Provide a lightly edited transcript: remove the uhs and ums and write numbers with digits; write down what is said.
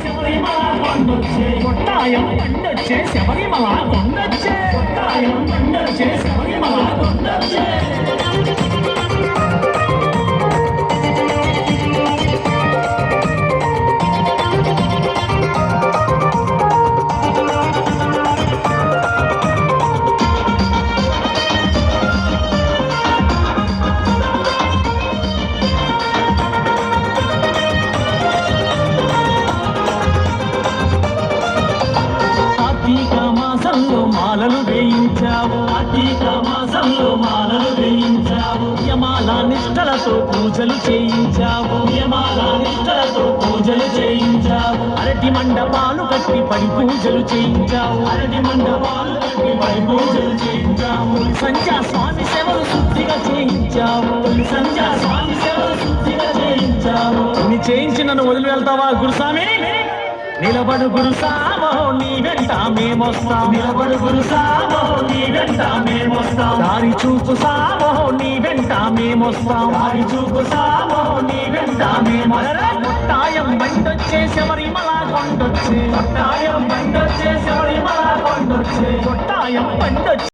శబరిమల కొండొచ్చే కొట్టాయం పండొచ్చే శబరిమల కొండొచ్చే కొట్టాయం పండొచ్చే శబరిమల కొండొచ్చే మాలలు వేయించావు కార్తీక మాసంలో మాలలు వేయించావు యమాల నిష్టలతో పూజలు చేయించావు యమాల నిష్టలతో పూజలు చేయించావు అరటి మండపాలు కట్టి పడి పూజలు చేయించావు అరటి మండపాలు కట్టి పడి పూజలు చేయించావు సంధ్యా స్వామి సేవలు శుద్ధిగా చేయించావు సంధ్యా స్వామి సేవలు శుద్ధిగా చేయించావు నీ చేయించి నన్ను వదిలి వెళ్తావా గురుస్వామి నిలబడు గురుసామో నీ వెంట మేమొస్తాం నిలబడు గురుసామో నీ వెంట మేమొస్తాం దారి చూపు సామో నీ వెంట మేమొస్తాం దారి చూపు సామో నీ వెంట మేమొస్తాం కొట్టాయం బండొచ్చే శబరిమల కొండొచ్చే కొట్టాయం బండొచ్చే శబరిమల కొండొచ్చే కొట్టాయం బండొచ్చే